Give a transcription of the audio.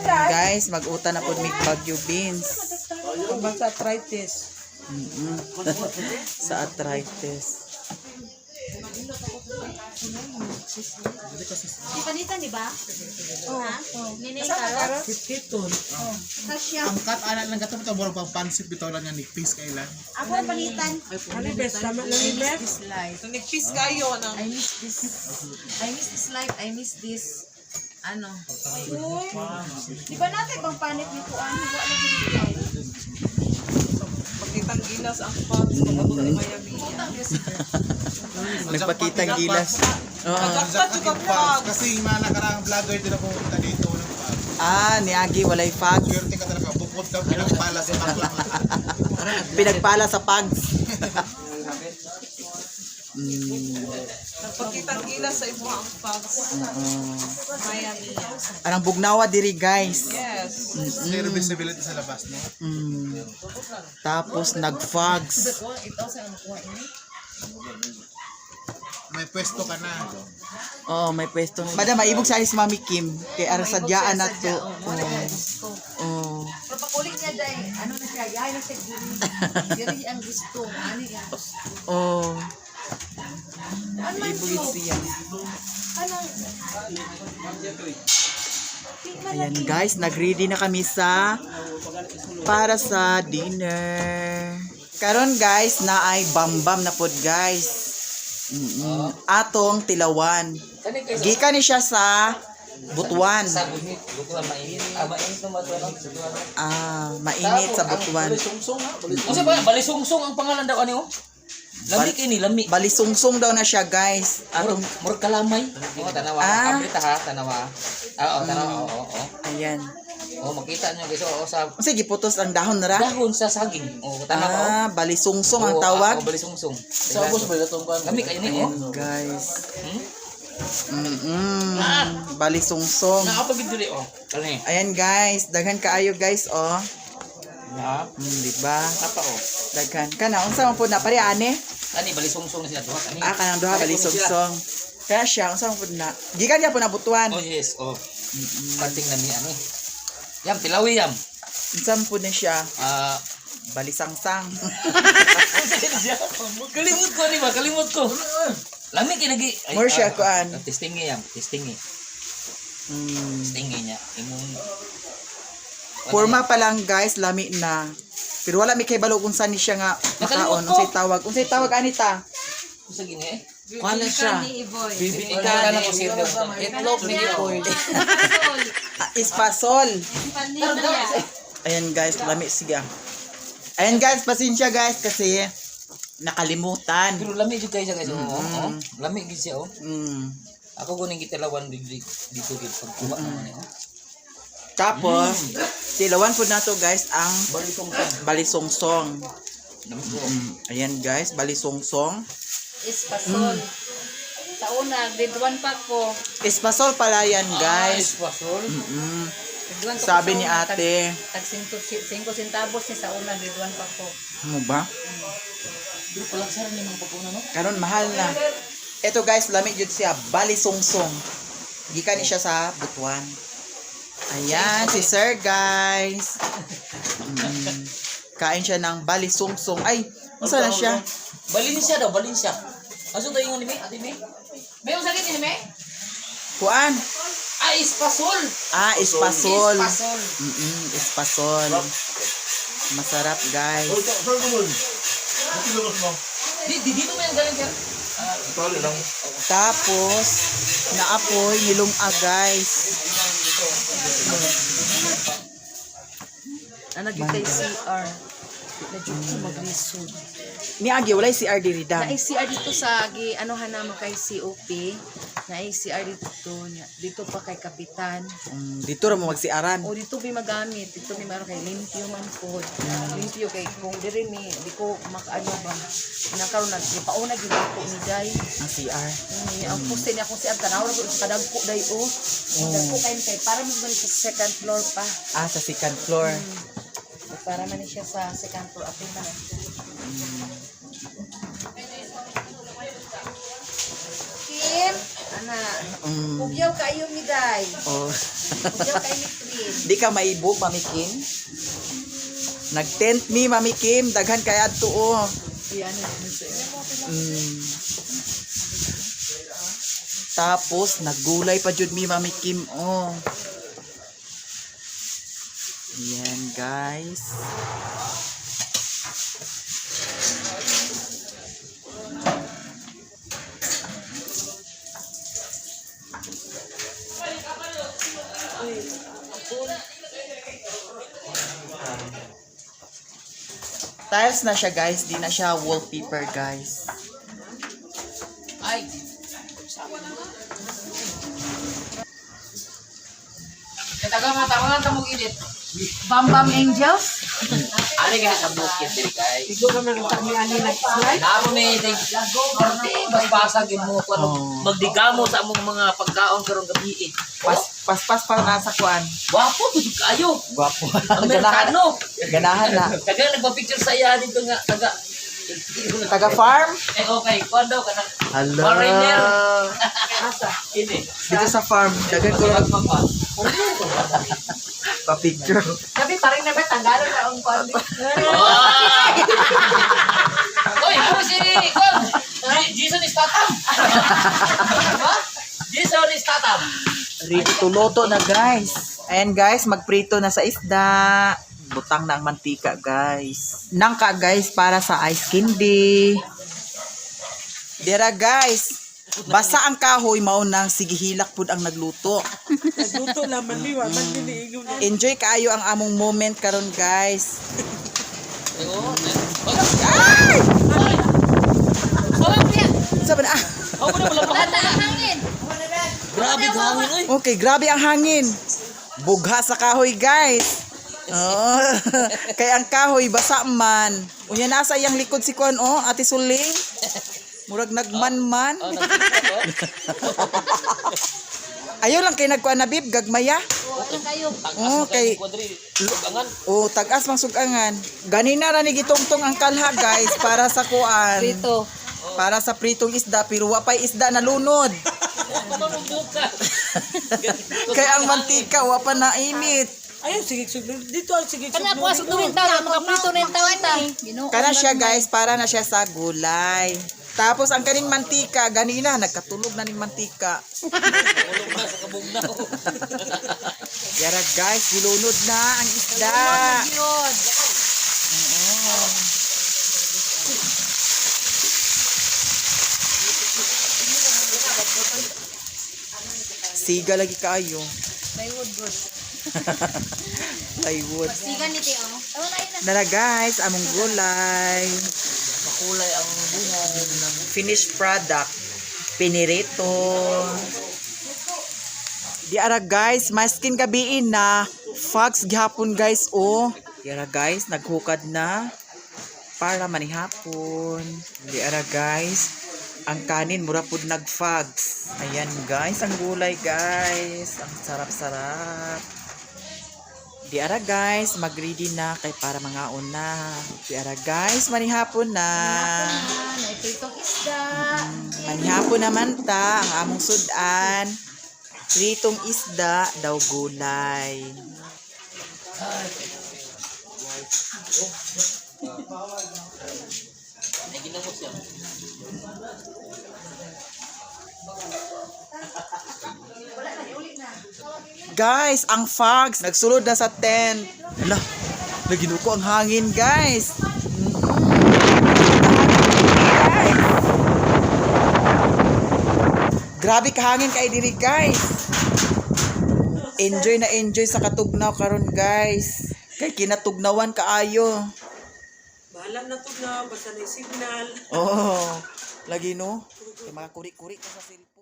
Guys, mag-uta na po mig Baguio beans. Sa arthritis. Sa arthritis. Di panitan, di ba? Ha? Ninay carrot? 50 ton. Kasya. Ang cut anak lang gato ito murag pang pansit bitaw lang nga nigpis kailan. Ako ang panitan. Ano best? Tama lang ni Beth? This life. Nagpis kayo na. I miss this. I miss this life. I miss this. Ano? Di ba natin bang panit ni Kuan? Wala na dito. Pagkitang gilas ang pubs. Pagkabot ni Miami. Nagpakitang gilas. Oo. Pagkakta juga pubs. Kasi yung mga nakarang vlogger din ako punta dito ng pag. Ah, niagi walay fog. Swerte ka talaga bukod daw pinagpala sa bakla. Pinagpala sa pags. Pagkitang gilas sa ibuha ang pubs. Miami. Anang bugnawa diri, guys. Yes. Zero visibility sa labas, no? Tapos nag-fogs. May pwesto ka na. Oh, may pwesto. Madam, maibog sa si Mami Kim. Kay ara sadyaan na to. Oh. Pero pakulit niya dahil, ano na siya, yahay na siya gini. Gini ang gusto. Ano yan? Oh. Ano man Ibugit siya? siya. Anong? Ayan guys, nag-ready na kami para sa dinner. Karon guys, na ay bambam na pod guys. Atong tilawan. Gikan ni siya sa Butuan. Mainit sa Butuan. Kasi ba, balisungsong ang pangalan daw ano? Lamik ini, lamik. Balisungsong daw na siya guys. Atong Murag kalamay. Oo, tanawa. Abrita ha, tanawa. Oo, tanawa. Oo. ayan. Oo, makita nyo guys. Oo, sa Sige, putos ang dahon na ra. dahon sa saging. Oo, tanawa. Balisungsong ang tawag. Oo, balisungsong. Sa ubos ba datong kan? Lamik ini oh. Ayan guys. Balisungsong. Nakapagid diri oh. Kani. Ayan guys, daghan kaayo guys oh. Na. Diba? Apa oh. Daghan. Kana unsa man pud na pare ani? Kani balisungsong na siya duha kani. Kanang duha balisungsong. Kaya siya unsa man pud na. Gikan niya po na Butuan. Oh yes, oh. Parting na ni ani. Yam tilawi yam. Unsa man pud na siya? Balisangsang. Kalimut ko ni ba? Kalimut ko. Lamig kinagi. More siya kuan. Testing yam, testing eh. Testing niya. Imong Forma pa lang guys, lami na. Pero wala mi kay balo kung saan ni siya nga makaon. Unsay tawag? Unsay tawag anita? Usa gini eh. Kuan na siya. Bibinikan na ko sir. Itlog ni oil. Ispasol. Panila. Ayan guys, lami siya. Ayan guys, pasensya guys kasi nakalimutan. Pero lamig jud guys guys. Oh. Lamig gid siya oh. Ako kuning gitalawan dito gid pagkuha naman eh. Tapos, tilawan po na to guys ang balisungsong. Ayan guys, balisungsong. Espasol. Sa una, grade 1 pa ko. Espasol pala yan guys. Pasol. Grade 1 ko Sabi sa ni una, ate. Tag 5 centavos niya sa una, grade 1 pa ko. Ano ba? Pero palagsaran ni mga pagkuha no. Karon mahal na. Ito guys, lamig yun siya, balisungsong. Gikan ni siya sa Butuan. Ayan, si sir guys. Kain siya ng balisungsong. Ay, masa na siya? Balinsya daw, balinsya. Aso tayo yung ni Ate May? May yung sakit ni May? Kuan? Espasol. Espasol. Espasol. Espasol. Masarap guys. Dito mo yung galing sir? Tapos, naapoy nilunga guys. Ano gitay CR? Medyo ko maglisod. Niagi, walay si RD Ridam. Na CR dito sa anohan naman kay COP. Na CR dito nya. Dito pa kay kapitan. Dito ra mo magsiaran. O dito bi magamit. Dito mi maro kay limpyo man po. Limpyo kay kung diri mi di ko makaano ba. Nakaroon na pauna gyud ako ni Day. Ang CR. Ang puste niya kung si Ab tanaw ko kadagko day o. Kadagko kay para mo sa second floor pa. Sa second floor. Para man siya sa second floor apil man. Kim, ana. Mm. Pugyaw kayo mi day. Oh. Pugyaw kayo mi Trin. Di ka maibog, Mami Kim? Nag-tent me, Mami Kim. Daghan kaya adto oh. Yan na sa Tapos, naggulay pa jud mi, Mami Kim, oh. Yan, guys. Tiles na siya, guys. Di na siya wallpaper, guys. Ay. Taga ka mong edit. Bam Angels. Ali ka sa bukid diri guys. Siguro na lang kami ani nag-slide. Namo may mas basag yun mo kung magdigamo sa among mga pagkaon karong gabi. Paspas pa nasa kuan. Wapo to kayo. Gwapo. Amerikano. Ganahan na. Taga nagpa-picture sa iya dito nga Taga farm? okay, kuando ka na. Hello. Foreigner. Asa? Ini. Dito sa farm. Dagan ko lang Papa. pa-picture. Sabi pa rin na ba Tagalog na ang kuan. Oy, ano si Kon? Jason is tatam. Jason is tatam. Rito luto na, guys. Ayan, guys, magprito na sa isda. Butang na ang mantika, guys. Nangka, guys, para sa ice candy. Dira, guys. Basa ang kahoy, maunang sigihilak pud ang nagluto. Nagluto naman ni wa man diniingon. Enjoy kaayo ang among moment karon, guys. Sabi na, Grabe hangin oy. okay, grabe ang hangin. Bugha sa kahoy, guys. Oh, kay ang kahoy basa man. Unya nasa iyang likod si Kuan oh, Ate Suling. Murag nagman-man. Ayaw lang kay nagkuan na bib gagmaya. Oh, kay oh, tagas mang sugangan. Ganina ra ni gitungtong ang kalha, guys, para sa kuan. Prito. Para sa pritong isda, pero wa pay isda na lunod. Kaya ang mantika wa pa nainit. Ayun sige dito ang sige. Kana ko sa tuwing taon makaprito na yung taon ta. Kana siya, guys, para na siya sa gulay. Tapos ang kaning mantika, ganina nagkatulog na ning mantika. Yara, guys, gilunod na ang isda. Siga lagi kaayo. Plywood good. Plywood. Sigan ni Teo. Dara, guys, among gulay. Makulay ang bunga. Finished product. Pinirito. Di ara, guys, maskin gabiin na fogs gihapon, guys, oh. Di ara, guys, naghukad na para manihapon. Di ara, guys, ang kanin mura pud nagfogs. Ayan, guys, ang gulay, guys. Ang sarap-sarap. Di ara, guys, mag-ready na kay para mga una. Di ara, guys, manihapon na. May pritong isda. Manihapon naman ta ang among sudan. Pritong isda daw gulay. Ginamos yan. Guys, ang fogs nagsulod na sa tent. Hala, naginuko ang hangin, guys. Guys. Grabe kahangin kay diri, guys. Enjoy na enjoy sa katugnaw karon, guys. Kay kinatugnawan kaayo. Bahala na to na basta na signal. Oh, lagi no. Kay mga kuri-kuri ka sa cellphone.